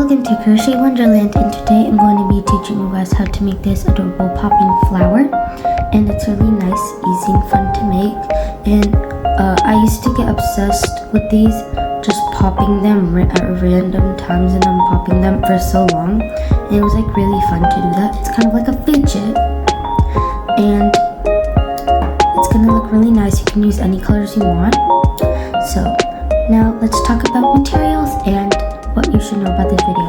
Welcome to Crochet Wonderland, and today I'm going to be teaching you guys how to make this adorable popping flower. And it's really nice, easy, and fun to make. And I used to get obsessed with these, just popping them at random times and unpopping them for so long. And it was like really fun to do that. It's kind of like a fidget. And it's going to look really nice. You can use any colors you want. So now let's talk about materials and what you should know about this video.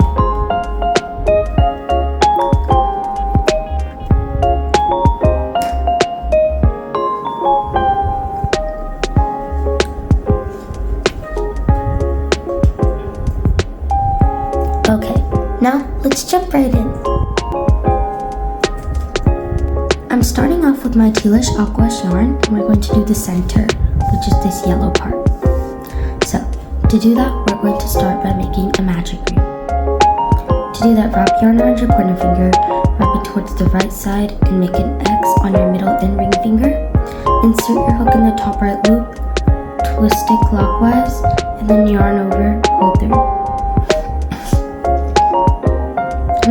Okay, now let's jump right in. I'm starting off with my tealish aqua yarn, and we're going to do the center, which is this yellow part. So, to do that, we're going to start by making a magic ring. To do that, wrap yarn around your pointer finger, wrap it towards the right side, and make an X on your middle and ring finger. Insert your hook in the top right loop, twist it clockwise, and then yarn over, pull through.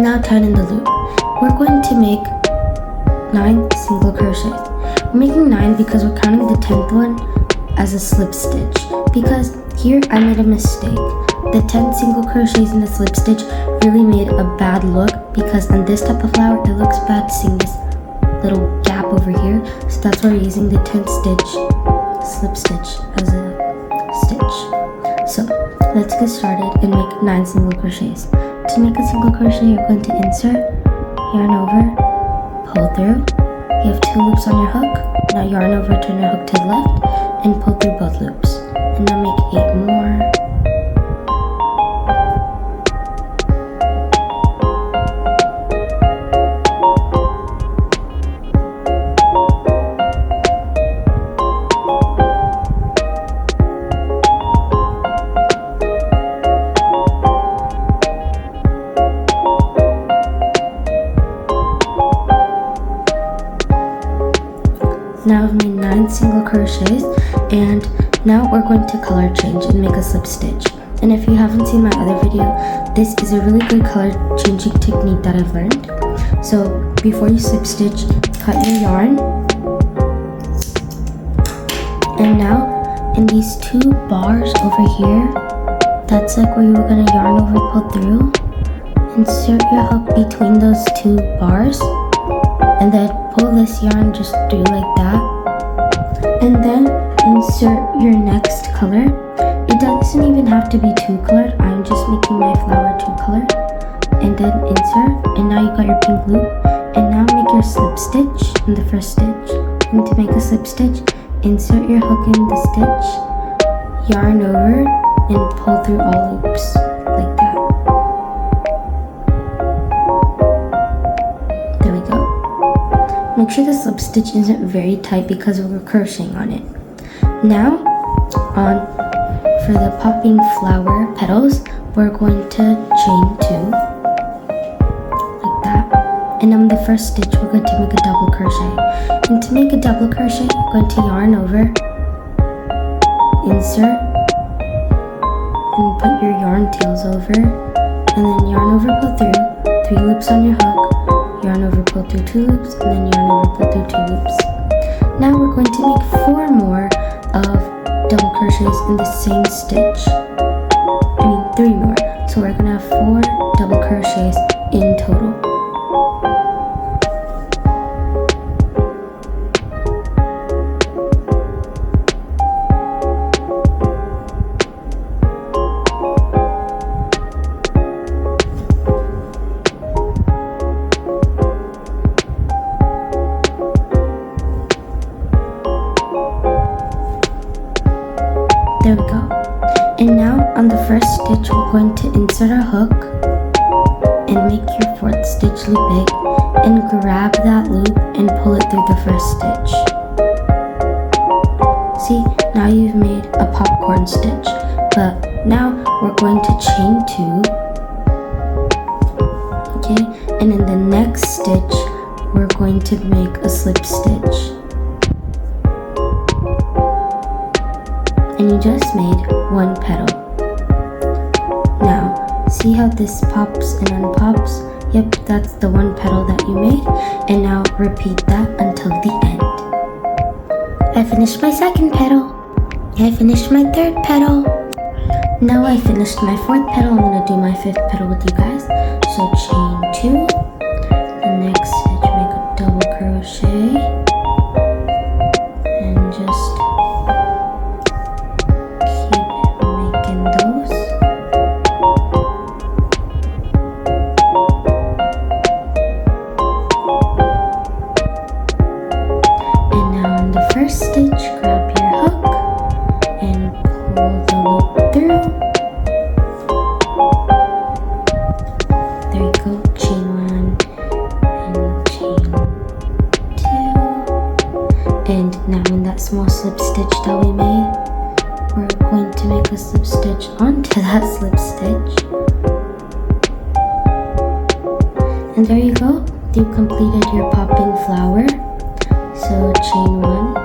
Now tighten the loop. We're going to make 9 single crochets. We're making 9 because we're counting the 10th one as a slip stitch. Because here I made a mistake. The 10 single crochets in the slip stitch really made a bad look, because on this type of flower it looks bad seeing this little gap over here. So that's why we're using the 10th stitch slip stitch as a stitch. So let's get started and make 9 single crochets. To make a single crochet, you're going to insert, yarn over, pull through. You have 2 loops on your hook. Now yarn over, turn your hook to the left, and pull through both loops. And now make 8 more. Now I've made 9 single crochets, and now we're going to color change and make a slip stitch. And if you haven't seen my other video, this is a really good color changing technique that I've learned. So before you slip stitch, cut your yarn. And now in these 2 bars over here, that's like where you're gonna yarn over, pull through. Insert your hook between those 2 bars, and then pull this yarn just through like that. And then insert your next color. It doesn't even have to be 2-colored. I'm just making my flower 2-colored. And then insert, and now you got your pink loop. And now make your slip stitch in the first stitch. And to make a slip stitch, insert your hook in the stitch, yarn over, and pull through all loops like that. There we go. Make sure the slip stitch isn't very tight because we're crocheting on it. Now, for the popping flower petals, we're going to chain 2, like that. And on the first stitch, we're going to make a double crochet. And to make a double crochet, you're going to yarn over, insert, and put your yarn tails over, and then yarn over, pull through, 3 loops on your hook, yarn over, pull through 2 loops, and then yarn over, pull through 2 loops. Now we're going to make 4 more of double crochets in the same stitch. 3 more. So we're gonna have 4 double crochets in total. There we go. And now on the first stitch, we're going to insert our hook and make your 4th stitch loop big, and grab that loop and pull it through the first stitch. See, now you've made a popcorn stitch. But now we're going to chain 2. Okay, and in the next stitch, we're going to make a slip stitch. And you just made 1 petal. Now, See how this pops and unpops? Yep, that's the one petal that you made. And now repeat that until the end. I finished my second petal. I finished my third petal. Now I finished my fourth petal. I'm gonna do my fifth petal with you guys. So chain 2. The next stitch, make a double crochet. And just keep making those. And now in the first stitch, grab your hook and pull the loop through. There you go, chain 1 and chain 2. And now in that small slip stitch that we made, we're going to make a slip stitch onto that slip stitch. And there you go, you completed your popping flower. So chain 1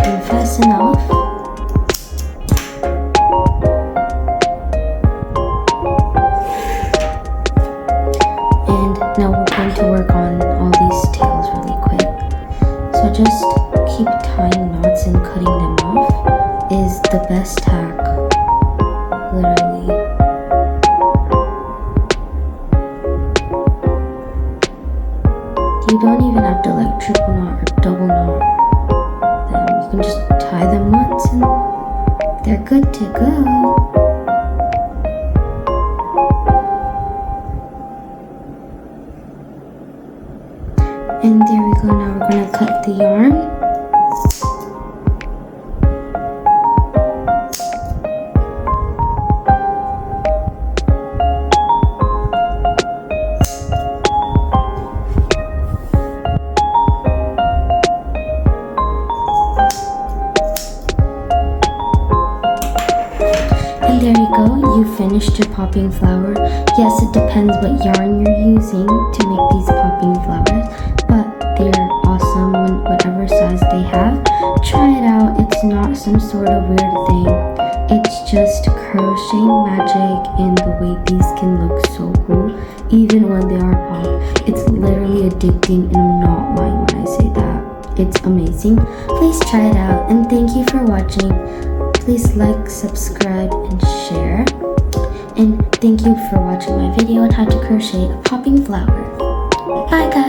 and fasten off. And now we're going to work on all these tails really quick. So just keep tying knots and cutting them off is the best hack, literally. You don't even have to like triple knot or double knot them. You can just tie them once and they're good to go. And there we go, now we're gonna cut the yarn. And there you go, you finished your popping flower. Yes, it depends what yarn you're using to make these popping flowers, but they're awesome when whatever size they have. Try it out, it's not some sort of weird thing. It's just crocheting magic, and the way these can look so cool, even when they are popped. It's literally addicting, and I'm not lying when I say that. It's amazing. Please try it out, and thank you for watching. Please like, subscribe, and share. And thank you for watching my video on how to crochet a popping flower. Bye guys!